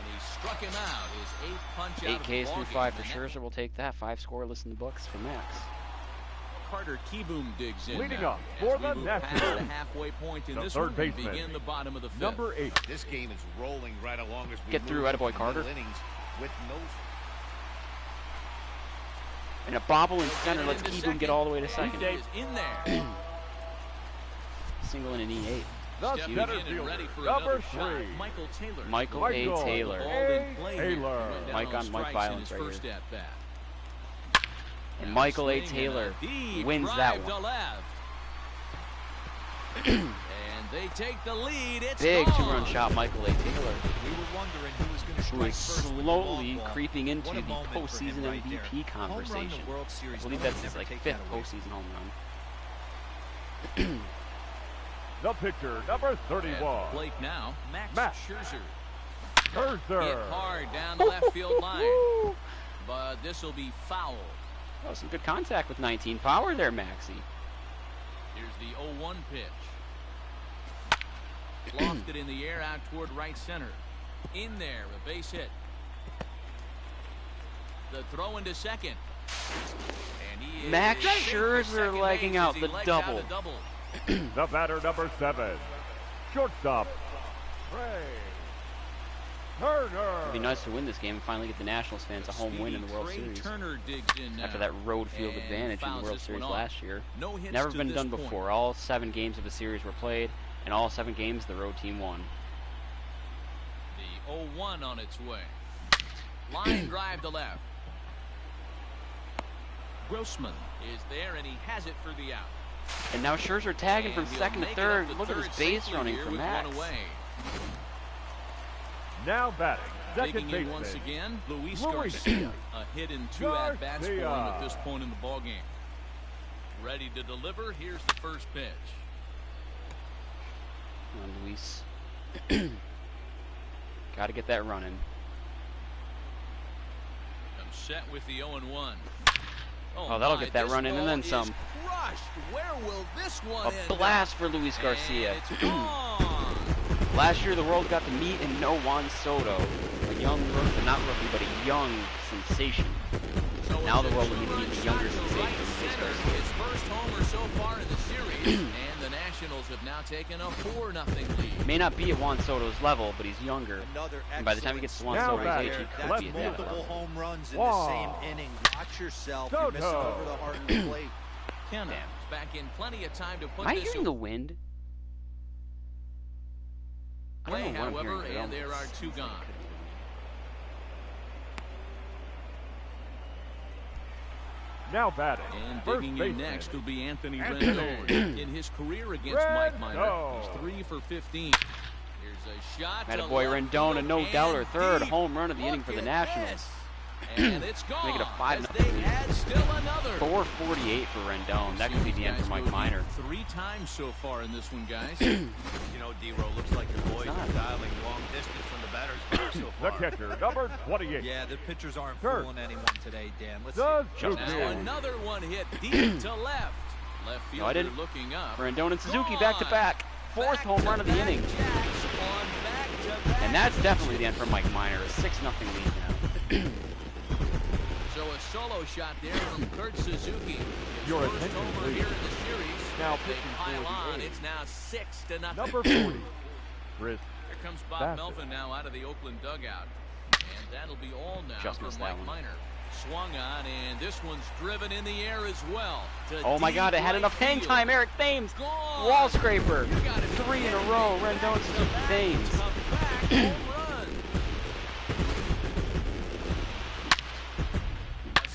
he struck him out. His 8th punch 8 out. 8 Ks through 5 for Scherzer. We'll take that. 5 scoreless in the books for Max. Carter Kieboom digs in. Leading now. up for the Nationals. The halfway point in the this third one. baseman. Begin the bottom of the 5th. Number 8. This game is rolling right along as we get through, attaboy Carter. Innings with no. And a bobble in center lets Kieboom get all the way to second. He is in there. Single in an E8. The center fielder, number 3. Michael Taylor. Michael A. Taylor. Mike on Mike violence right here. And Michael A. Taylor wins that one. And they take the lead. It's big gone. 2-run shot, Michael A. Taylor. We were wondering who was going to strike Who is first slowly creeping into the postseason MVP conversation. I believe that's his like 5th postseason home run. The pitcher, number 31. Blake now, Max Scherzer. Hit hard down the left field line. But this will be foul. Oh, some good contact with 19 power there, Maxie. Here's the 0-1 pitch. Lofted in the air out toward right center. In there, a base hit. The throw into second. And he Max Scherzer legging out the double. The batter, number 7. Shortstop, Trey Turner. It'd be nice to win this game and finally get the Nationals fans a home win in the World Series. After that road field advantage in the World Series last year. Never been done before. All 7 games of a series were played, and all 7 games the road team won. The 0-1 on its way. Line drive to left. Grossman is there, and he has it for the out. And now Scherzer tagging from second to third. Look at this base running for Max. Now batting, second baseman once again, Luis Garcia. A hit in 2 at-bats for him at this point in the ballgame. Ready to deliver. Here's the first pitch. Come on, Luis. Got to get that running. I'm set with the 0-1. Oh, that'll get that run in and then some. Where will this one a blast for Luis Garcia. Last year, the world got to meet and know Juan Soto, a young rookie, not rookie, but a young sensation. Now the world will get to meet the younger sensation, Luis Garcia. His first homer so far in the series, and the Nationals have now taken a 4-0 lead. May not be at Juan Soto's level, but he's younger. And by the time he gets to Juan Soto's age, he could be at that level. Multiple home runs in the same inning. Watch yourself. You're missing over the heart of the plate. McKenna is back in plenty of time to put Am I this hearing the wind? I don't know what I'm however, hearing, and there are two gone. Now batting. And digging in next will be Anthony Rendon. In his career against Mike Minor, he's 3 for 15. Here's a shot. Had a boy Rendon, a no-doubter, third home run of the inning for the Nationals. And it's gone. Make it a 5-0 lead. 448 for Rendon. That could be the end for Mike Minor. 3 times so far in this one, guys. You know, D-Row, looks like your boys are dialing long distance from the batter's box so far. The catcher, number 28. Yeah, the pitchers aren't fooling anyone today, Dan. Let's see. Now another one hit deep to left. Left fielder looking up. Rendon and Suzuki back-to-back. 4th home run of the inning. And that's definitely the end for Mike Minor. A 6-0 lead now. So a solo shot there from Kurt Suzuki. Your first attention, homer please. here in the series. Now they pitching pile for on. the It's now 6-0. Number 40. Chris. Here comes Bob Melvin now out of the Oakland dugout. And that'll be all now for Mike Minor. Swung on, and this one's driven in the air as well. Oh my God, it had enough hang time. Eric Thames, wall scraper. 3 in a row. Rendon, Suzuki, Thames.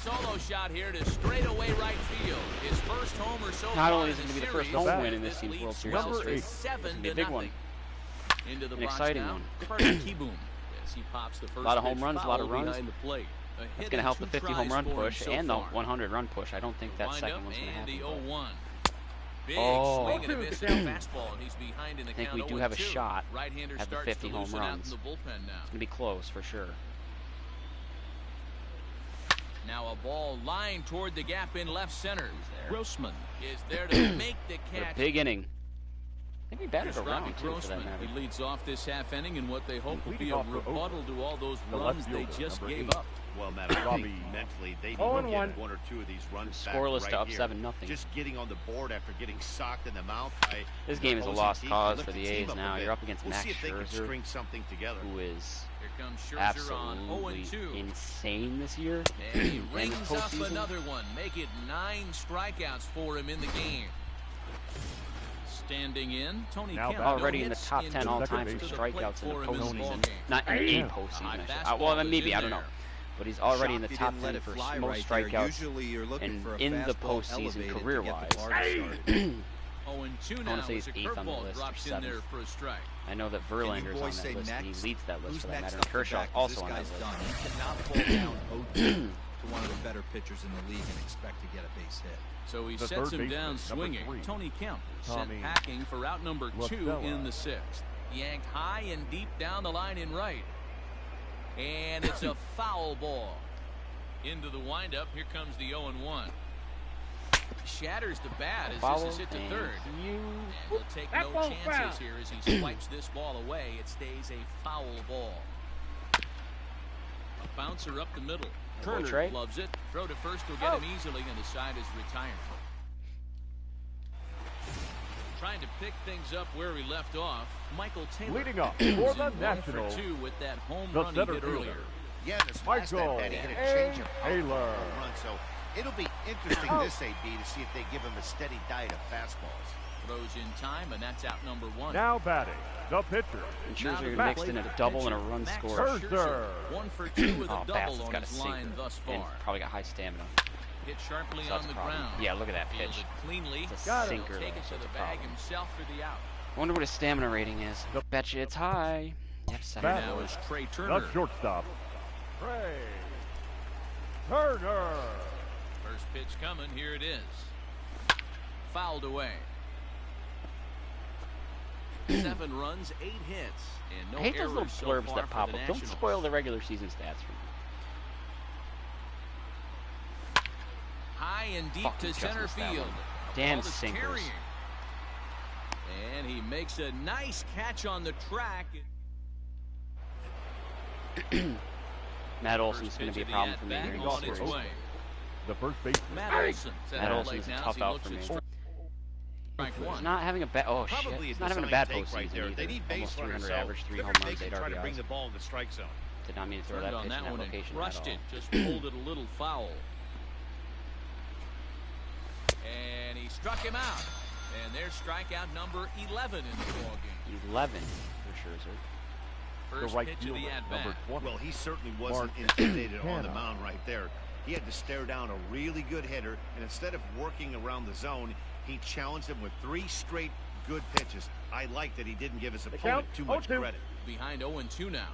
Solo shot here to straightaway right field. His first homer so Not far only is it going to be the first home win in this team's World Series history, it's going to be a big one. Into the An exciting one. Yes, he pops the first a lot of home runs, a lot of runs. The plate. That's going to help the 50 home run push and the 100 run push. I don't think that second one's going to happen. Big swing and a miss at fastball, and he's behind in the I think count. we do have a shot Right-hander at the 50 home runs. It's going to be close for sure. Now a ball lined toward the gap in left center. Grossman is there to make the catch. Big inning. I think he batted around too, for that matter. He leads off this half inning in what they hope will be a rebuttal to all those runs they just gave up. Well, Matt, I think mentally they need to get 1 or 2 of these runs back scoreless right to up here. 7-0. Just getting on the board after getting socked in the mouth. This game is a lost cause for the A's now. You're up against Max Scherzer, something together. who is absolutely insane this year. And he rings up another one. Make it 9 strikeouts for him in the game. Standing in, Tony Kemp already in the top 10 all-time for strikeouts in the postseason. Not in a postseason. Well, maybe, I don't know. But he's already in the top 10 for most strikeouts in the postseason career-wise. I want to say he's 8th on the list or 7th. I know that Verlander's on that list, and he leads that list for that matter. And Kershaw's also on that list. You cannot pull down 0-2 to one of the better pitchers in the league and expect to get a base hit. So he sets him down swinging. Tony Kemp sent packing for out number 2 in the 6th. Yanked high and deep down the line in right. And it's a foul ball. Into the windup. Here comes the 0-1. Shatters the bat as this is hit to third. And he'll take no chances here as he swipes this ball away. It stays a foul ball. A bouncer up the middle. Turner loves it. Throw to first will get him easily, and the side is retired. Trying to pick things up where we left off, Michael Taylor. Leading up for the Nationals, 2 with that home run he hit earlier. Yeah, this last at-bat, he hit a change of home run, so it'll be interesting this AB to see if they give him a steady diet of fastballs. Throws in time, and that's out number 1. Now batting, the pitcher. And Scherzer mixed in a double and a run score. Scherzer. 1 for 2 with a double on his line thus far. And probably got high stamina. Hit sharply on the ground. Yeah, look at that pitch. Cleanly. It's a sinker. Take it to the bag himself for the out. I wonder what his stamina rating is. Bet you it's high. Yep, 7. Now is Trey Turner. The shortstop. Trey Turner. First pitch coming. Here it is. Fouled away. 7 runs, 8 hits, and no I hate those little errors blurbs that pop up. Don't spoil the regular season stats for me. High and deep to center field. Damn sinkers. And he makes a nice catch on the track. Matt Olson's going to be a problem for me here in this series. The first baseman. Matt Olson's tough out for me. He's not having a bad. Oh shit! He's not having a bad postseason either. They need base Almost 300 average, 3 home runs, 8 try to bring RBIs. the ball in the strike zone. Did not mean to throw that pitch in that location at all. Just pulled it a little foul. And he struck him out. And there's strikeout number 11 in the ballgame. 11 for Scherzer. First the right pitch of the at-bat. Well, he certainly wasn't intimidated on the mound right there. He had to stare down a really good hitter, and instead of working around the zone, he challenged him with 3 straight good pitches. I like that he didn't give his opponent too much credit. Behind 0-2 now.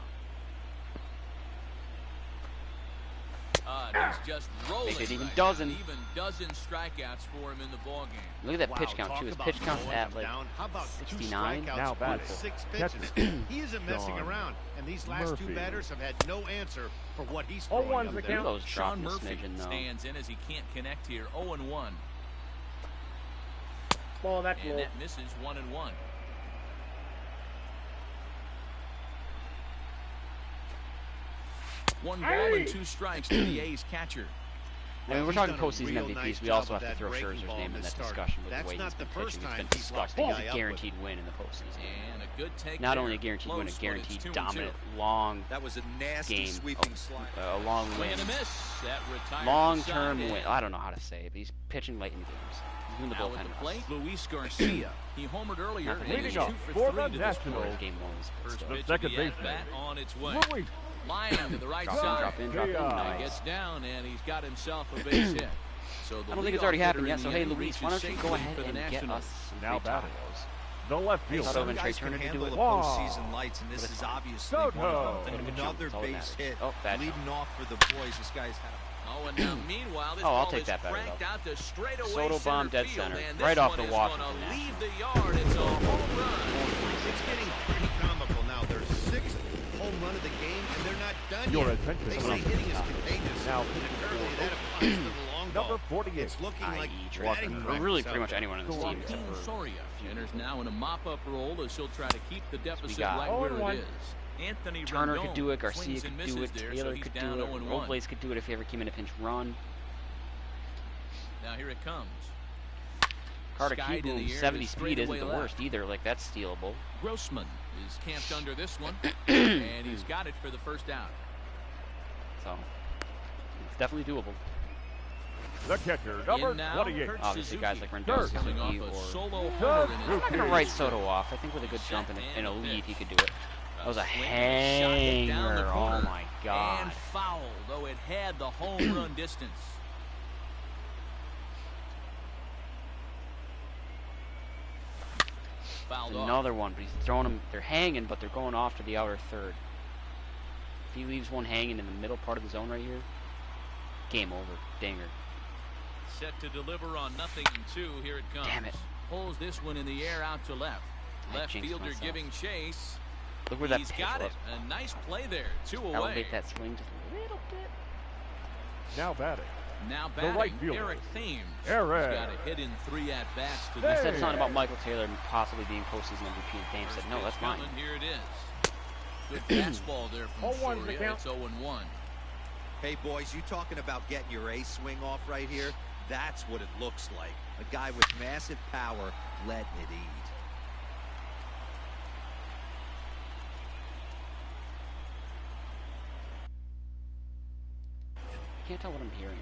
He's just rolling. Make it even right dozen. Now. Even dozen strikeouts for him in the ball game. Look at that pitch count too. His pitch count's at like 69. Now batting 6 pitches. He isn't messing around, and these last 2 batters have had no answer for what he's throwing up there. Those Sean Murphy stands in as he can't connect here. 0-1. Ball that and that misses 1-1. One ball and 2 strikes to the A's catcher. I mean, we're talking postseason MVPs. We also have to throw Scherzer's name in that discussion with the way he's been pitching. It's been disgusting. He's a guaranteed win in the postseason. And a good take. Not only a guaranteed win, a guaranteed dominant, long that was a nasty game, sweeping slide. A long win. Long-term win. I don't know how to say it, but he's pitching late in the games. He's doing the now bullpen. At the plate, Luis Garcia. He homered earlier. Leading up for the Nationals. Game 1 was the second baseman on its way. Line to the right side. Drop in. Nice. Gets down and he's got himself a base hit. So I don't think it's already happened yet. So hey, Luis, why don't you go ahead and get us now batting the left field. Some guys can handle the postseason lights, and this is obviously another base hit. Leading off for the boys. This guy's had Oh, and now meanwhile, this I'll ball take is that better, cranked though. out to straightaway Soto bomb dead field, center, and right this off one the is Washington. gonna leave the yard. It's a home run. It's getting pretty comical now. Their 6th home run of the game, and they're not done Your yet. attention. They say hitting is contagious. Now, and apparently that applies to the long ball. Number 48. It's looking like Walker. Really, pretty much anyone in this team except for Soria enters now in a mop-up role as he'll try to keep the deficit right where it is. Anthony Turner Rendon could do it, Garcia swings and could do it, misses there, Taylor so could down do it, 0-1. Robles could do it if he ever came in a pinch run. Now here it comes. Carter Kieboom, 70 speed isn't the worst either. Like, that's stealable. Grossman is camped under this one, and he's got it for the first out. So, it's definitely doable. The catcher, number 28. Obviously, guys like Rendon, coming off or... a solo homer. I'm not going to write Soto off. I think with a good jump and a lead, he could do it. That was a hanger. Oh, my God. And foul, though it had the home run distance. Another one, but he's throwing them. They're hanging, but they're going off to the outer third. If he leaves one hanging in the middle part of the zone right here, game over. Dinger. Set to deliver on 0-2. Here it comes. Damn it. Pulls this one in the air out to left. Left fielder giving chase. Look where that He's got it. A nice play there. 2 away. Elevate that swing just a little bit. Now batting. Now batting, right Eric Thames. Eric. He's got a hit in 3 at-bats to I said something about Michael Taylor possibly being postseason MVP, and Thames said, no, that's fine. Here it is. Good fastball there from Soria. It's 0-1. Hey, boys, you talking about getting your ace swing off right here? That's what it looks like. A guy with massive power letting it eat. Can't tell what I'm hearing.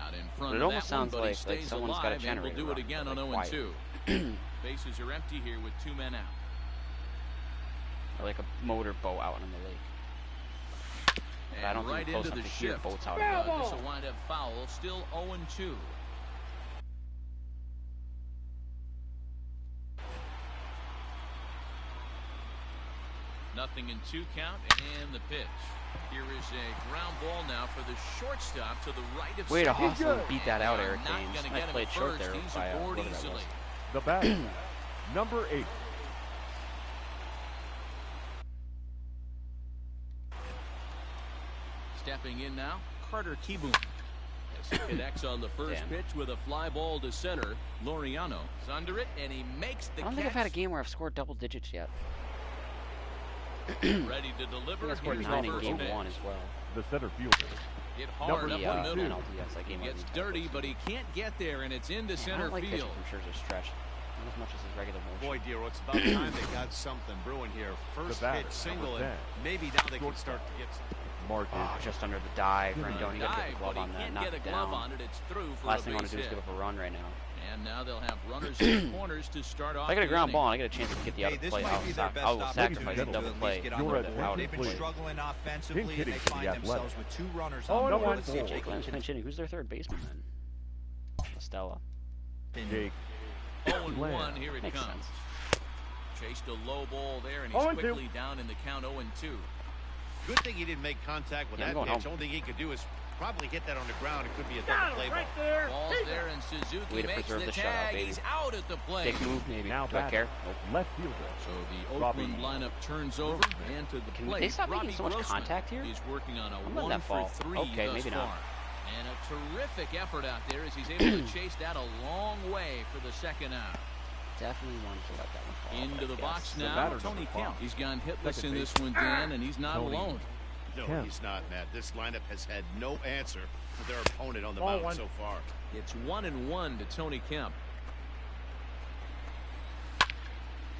Out in front but it almost sounds like someone's got a generator. We'll do it again on 0-2. Bases are empty here with 2 men out. Or like a motorboat out on the lake. But I don't right think into the shift. Boats out This will wind up foul. Still 0-2. Nothing in 2 count, and the pitch. Here is a ground ball now for the shortstop to the right of Way to second. hustle and beat that out, Eric Thames. I played short there by whatever that was. The bat, number 8. Stepping in now, Carter Kieboom. As he connects on the first pitch with a fly ball to center. Laureano is under it, and he makes the catch. I don't think I've had a game where I've scored double digits yet. Ready to deliver. I scored 9 in game 1 as well. The center fielder. Hit hard up the middle. NLDS, He gets dirty, but he can't get there, and it's into center I don't like field. From Scherzer stretch. Not as much as his regular motion. Boy, dear, it's about time they got something brewing here. First pitch single, and maybe now they can start to get something. Just under the dive. Rendon, you gotta get the glove on that, knock it down. Last thing I want to do is give up a run right now. And now they'll have runners in the corners to start off. If I get a ground ball and I get a chance to get the out of play, I will sacrifice a double play. They've been struggling offensively, and they find themselves with 2 runners on the board. Jake Lynn's pinch hitting. Who's their third baseman then? Stella. Jake. 0-1, here it comes. Sense. Chased a low ball there, and he's quickly down in the count 0-2. Good thing he didn't make contact with that pitch. Only thing he could do is probably hit that on the ground. It could be a double play ball. Ball's there, and Suzuki makes the tag. He's out at the plate. Big move, maybe. Now do I care? Left fielder. So the Oakland lineup turns over, and to the plate. Can they stop making so much contact here? He's working on a 1-for-3 okay, thus maybe far. Not. And a terrific effort out there as he's able to chase that a long way for the second out. Definitely wanted to let that one fall. Into the box now, Tony Kemp. He's gone hitless in this one, Dan, and he's not alone. No, he's not, Matt. This lineup has had no answer for their opponent on the mound so far. It's 1-1 to Tony Kemp.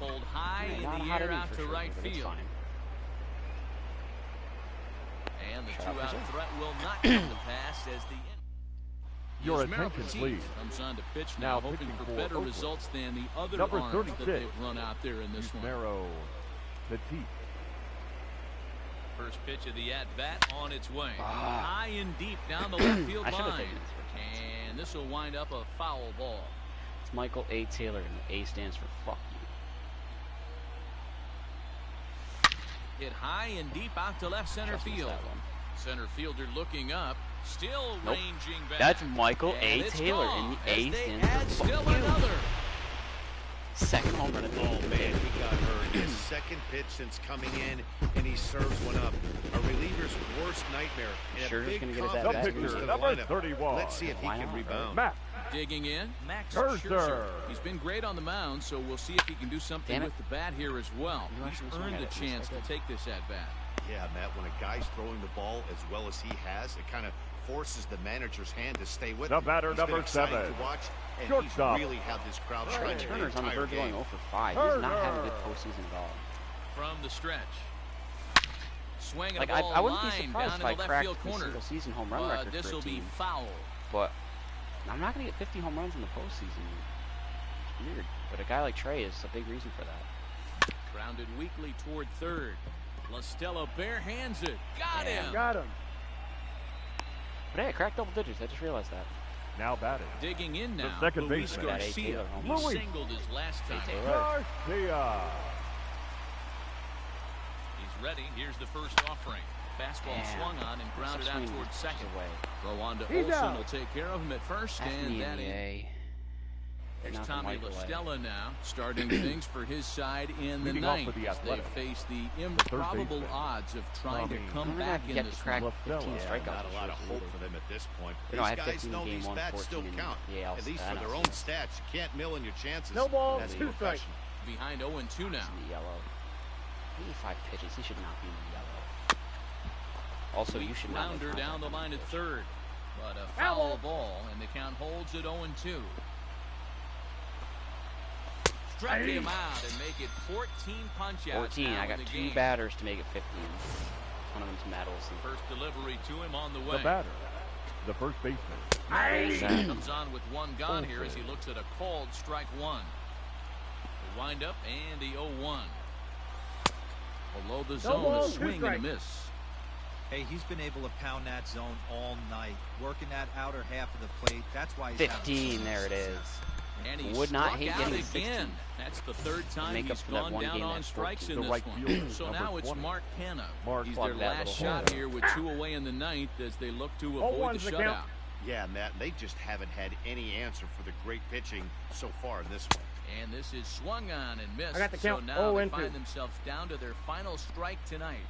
Pulled high in the air out to right field. And the two-out threat will not come to pass as the Your attention, please. Comes on to pitch now, hoping for better results than the other arms that they've run out there in this one. The teeth. First pitch of the at-bat on its way. High and deep down the left field line. And this will wind up a foul ball. It's Michael A. Taylor, and the A stands for fuck you. Hit high and deep out to left center field. Center fielder looking up. Still ranging back. That's Michael A. Taylor, and the A stands for fuck you. Second home run of the man, he got hurt. His second pitch since coming in, and he serves one up. A reliever's worst nightmare. Sure, big gonna get his confidence at-bat. boost to the Number lineup. 31. Let's see if he can rebound. Matt. Digging in, Max Scherzer. Scherzer. He's been great on the mound, so we'll see if he can do something with the bat here as well. He's earned the chance to take this at-bat. Yeah, Matt, when a guy's throwing the ball as well as he has, it kind of forces the manager's hand to stay with him. The batter, number 7. To watch, and Shortstop. he's really had this crowd trying to Turner's on the verge of going 0 for 5. Turner. He's not having a good postseason at all. From the stretch. Swing Like, ball I wouldn't be line surprised down if I in the left cracked field the corner. single season home run record this for a will be team. foul. But I'm not going to get 50 home runs in the postseason. It's weird. But a guy like Trey is a big reason for that. Grounded weakly toward third. La Stella bare hands it. Got him. Got him. But hey, I cracked double digits. I just realized that. Now batting. Digging in now. The second Luis baseman. Garcia. He Louis. singled his last time. Garcia. He's ready. Here's the first offering. Fastball swung on and grounded out towards second. Throw on to Olsen will take care of him at first. And that is. There's Tommy La Stella now, starting things for his side in the ninth. They face the improbable odds of trying to come back in this one. Not a lot of hope for them at this point. These guys know these bats still count. At least for their own stats. You can't mill in your chances. No ball, That's 2 strikes. Behind 0-2 now. He's in the yellow. 85 pitches. He should not be in the yellow. Also, you should not. Rounder down the line at third. But a foul ball, and the count holds at 0-2. Strike him out and make it 14 punch-outs. 14. I got 2 batters to make it 15. One of them's Matt Olson. First delivery to him on the way. The batter. The first baseman. Olsen comes on with one gone here as he looks at a called strike one. The wind up and the 0-1. Below the zone, a swing and a miss. Hey, he's been able to pound that zone all night, working that outer half of the plate. That's why he's 15. There it is. And he would not hate getting again. 16. That's the third time he's gone down on strikes in this one. So now it's Mark Hanna. He's their last shot here with 2 away in the ninth as they look to avoid the shutout. Yeah, Matt, they just haven't had any answer for the great pitching so far in this one. And this is swung on and missed. I got the count. So now they find themselves down to their final strike tonight.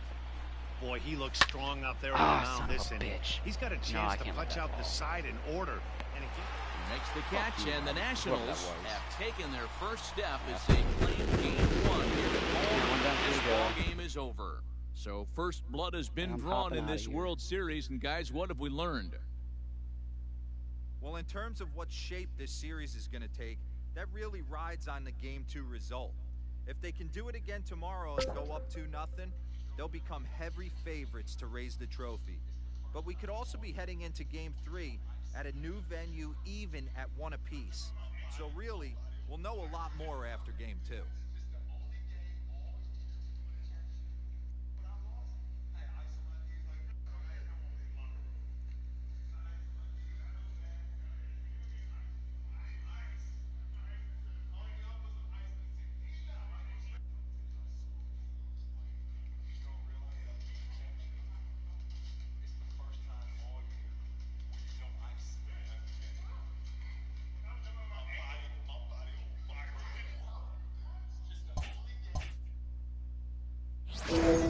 Boy, he looks strong out there on the mound this inning. He's got a chance to punch out the side in order. And he makes the catch, and the Nationals have taken their first step as they claim game 1 here at home. This ball game is over. So first blood has been drawn in this World Series, and guys, what have we learned? Well, in terms of what shape this series is going to take, that really rides on the Game 2 result. If they can do it again tomorrow and go up 2-0, they'll become heavy favorites to raise the trophy. But we could also be heading into Game 3 at a new venue, even at 1 apiece. So really, we'll know a lot more after Game 2. Yeah.